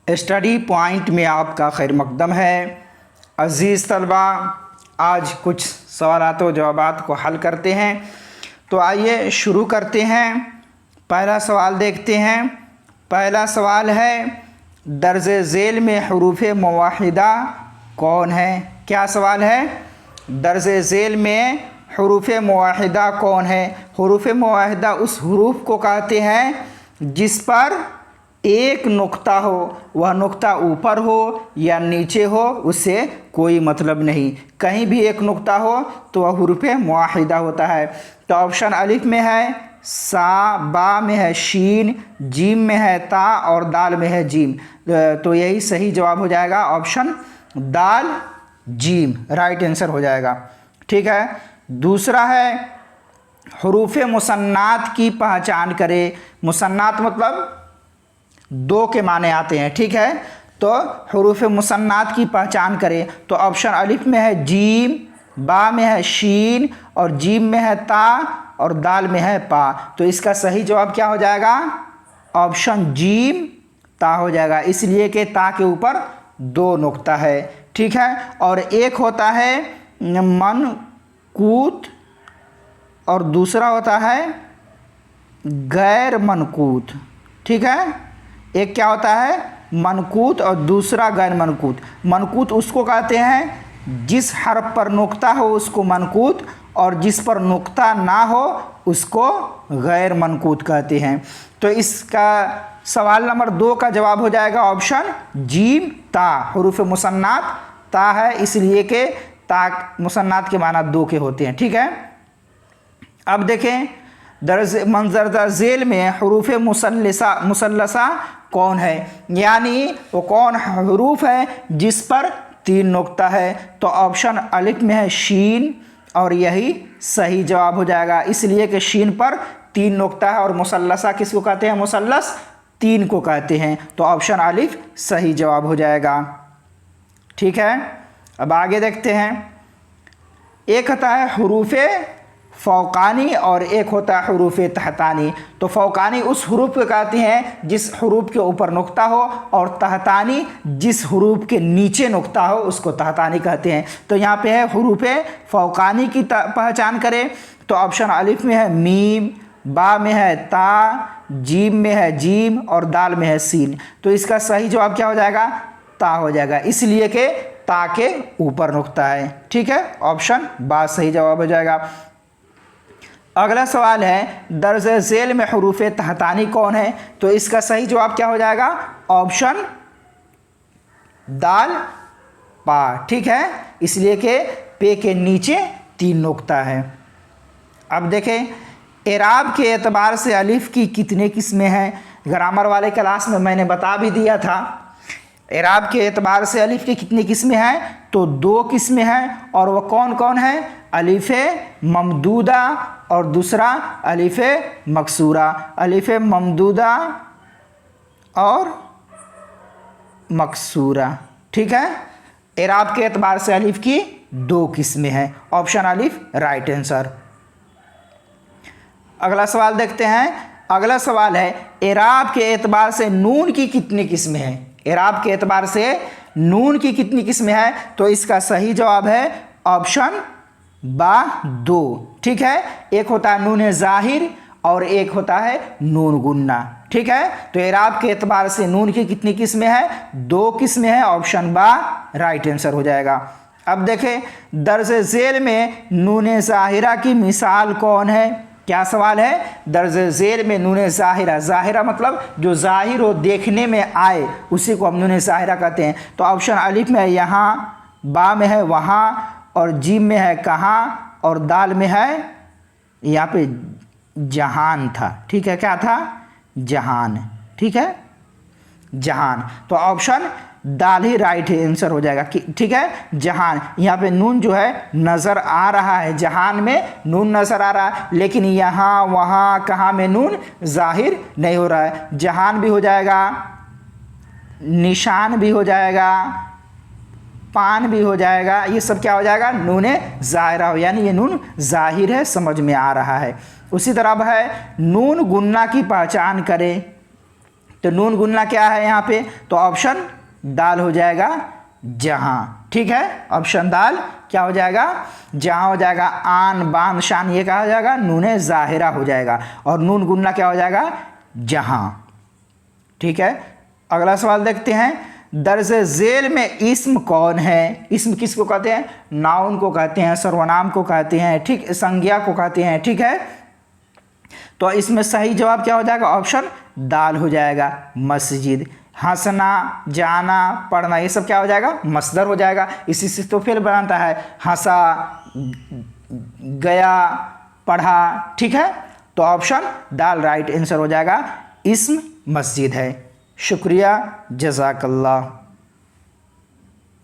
Study point में आपका खैर मकदम है। अज़ीज़ तलबा, आज कुछ सवालात व जवाबात को हल करते हैं। तो आइए शुरू करते हैं। पहला सवाल देखते हैं। पहला सवाल है, दर्जे ज़ेल में हुरूफ़ मुवाहिदा कौन है? क्या सवाल है? दर्जे ज़ेल में हुरूफ़ मुवाहिदा कौन है? हुरूफ़ मुवाहिदा उस हुरूफ को कहते हैं जिस पर एक नुक्ता हो, वह नुक्ता ऊपर हो या नीचे हो, उससे कोई मतलब नहीं। कहीं भी एक नुक्ता हो तो वह हुरूफ़ मुवाहिदा होता है। तो ऑप्शन अलिफ में है सा, बा में है शीन, जीम में है ता और दाल में है जीम। तो यही सही जवाब हो जाएगा, ऑप्शन दाल जीम राइट आंसर हो जाएगा। ठीक है। दूसरा है, हुरूफ़ मुसन्नात की पहचान करें। मुसन्नात मतलब दो के माने आते हैं। ठीक है। तो हुरूफ़ मुसन्नात की पहचान करें तो ऑप्शन अलिफ में है जीम, बा में है शीन और जीम में है ता और दाल में है पा। तो इसका सही जवाब क्या हो जाएगा? ऑप्शन जीम ता हो जाएगा, इसलिए कि ता के ऊपर दो नुक्ता है। ठीक है। और एक होता है मनकूत और दूसरा होता है गैर मनकूत। ठीक है। एक क्या होता है? मनकूत और दूसरा गैर मनकूत। मनकूत उसको कहते हैं जिस हर्फ पर नुक्ता हो उसको मनकूत, और जिस पर नुक्ता ना हो उसको गैर मनकूत कहते हैं। तो इसका सवाल नंबर 2 का जवाब हो जाएगा ऑप्शन जीम ता। हुरूफ़ मुसन्नात ता है, इसलिए कि ता मुसन्नात के माना दो के होते हैं। ठीक है। अब देखें, मंजर ज़ेल में हुरूफ़ मुसल्लसा कौन है? यानी वो कौन हुरूफ है जिस पर 3 नुक्ता है? तो ऑप्शन अलिफ में है शीन और यही सही जवाब हो जाएगा, इसलिए कि शीन पर 3 नुक्ता है और मुसल्लसा किसको कहते हैं? मुसल्लस 3 को कहते हैं। तो ऑप्शन अलिफ सही जवाब हो जाएगा। ठीक है। अब आगे देखते हैं। एक होता है हुरूफ़ फ़ौक़ानी और एक होता है हुरूफ़ तहतानी। तो फ़ौक़ानी उस हुरूफ को कहते हैं जिस हुरूफ के ऊपर नुक्ता हो, और तहतानी जिस हुरूफ के नीचे नुक्ता हो उसको तहतानी कहते हैं। तो यहाँ पे है हुरूफ़ फ़ौक़ानी की पहचान करें तो ऑप्शन अलिफ में है मीम, बा में है ता, जीम में है जीम और दाल में है सीन। तो इसका सही जवाब क्या हो जाएगा? ता हो जाएगा, इसलिए कि ता के ऊपर नुक्ता है। ठीक है। ऑप्शन बा सही जवाब हो जाएगा। अगला सवाल है, दर्जे ज़ेल में हुरूफ़ तहतानी कौन है? तो इसका सही जवाब क्या हो जाएगा? ऑप्शन दाल पा। ठीक है, इसलिए कि पे के नीचे 3 नुक्ता है। अब देखें, एराब के एतबार से अलिफ की कितने किस्में हैं? ग्रामर वाले क्लास में मैंने बता भी दिया था। एराब के एतबार से अलिफ की कितनी किस्में हैं? तो 2 किस्में हैं, और वह कौन कौन है? अलिफ ममदूदा और दूसरा अलिफ मकसूरा। अलिफ ममदूदा और मकसूरा। ठीक है। एराब के एतबार से अलिफ की 2 किस्में हैं, ऑप्शन अलिफ राइट आंसर। अगला सवाल देखते हैं। अगला सवाल है, एराब के एतबार से नून की कितनी किस्में हैं? एराब के एतबार से नून की कितनी किस्में हैं? तो इसका सही जवाब है ऑप्शन बा 2। ठीक है। एक होता है नून ज़ाहिर और एक होता है नून गुन्ना। ठीक है। तो एराब के एतबार से नून की कितनी किस्में हैं? 2 किस्में हैं, ऑप्शन बा राइट आंसर हो जाएगा। अब देखें, दर्जे ज़ेल में नून ज़ाहिरा की मिसाल कौन है? क्या सवाल है? दर्जे ज़ेल में नून ज़ाहिरा, ज़ाहिरा मतलब जो ज़ाहिर हो, देखने में आए, उसी को हम नून ज़ाहिरा कहते हैं। तो ऑप्शन अलिफ में है यहाँ, बा में है वहाँ और जीम में है कहाँ और दाल में है यहाँ पे जहान था। ठीक है। क्या था? जहान। ठीक है, जहान। तो ऑप्शन दाल ही राइट आंसर हो जाएगा। ठीक है, जहान। यहाँ पे नून जो है नज़र आ रहा है, जहान में नून नज़र आ रहा है, लेकिन यहाँ वहाँ कहाँ में नून ज़ाहिर नहीं हो रहा है। जहान भी हो जाएगा, निशान भी हो जाएगा, पान भी हो जाएगा, ये सब क्या हो जाएगा? नून ज़ाहिरा हो, यानी ये नून ज़ाहिर है, समझ में आ रहा है। उसी तरह है नून गुन्ना की पहचान करें। तो नून गुन्ना क्या है यहाँ पे, तो ऑप्शन दाल हो जाएगा जहाँ। ठीक है, ऑप्शन दाल क्या हो जाएगा, जहाँ हो जाएगा। आन बान शान ये क्या हो जाएगा, नूने ज़ाहिरा हो जाएगा, और नून गुन्ना क्या हो जाएगा, जहाँ। ठीक है, अगला सवाल देखते हैं। दर्जे झेल में इस्म कौन है। इस्म किसको कहते हैं, नाउन को कहते हैं, सर्वनाम को कहते हैं, ठीक, संज्ञा को कहते हैं। ठीक है, तो इसमें सही जवाब क्या हो जाएगा, ऑप्शन दाल हो जाएगा, मस्जिद। हंसना, जाना, पढ़ना ये सब क्या हो जाएगा, मसदर हो जाएगा। इसी से तो फिर बनता है हंसा, गया, पढ़ा। ठीक है, तो ऑप्शन दाल राइट आंसर हो जाएगा, इस्म मस्जिद है। शुक्रिया, जज़ाकल्लाह।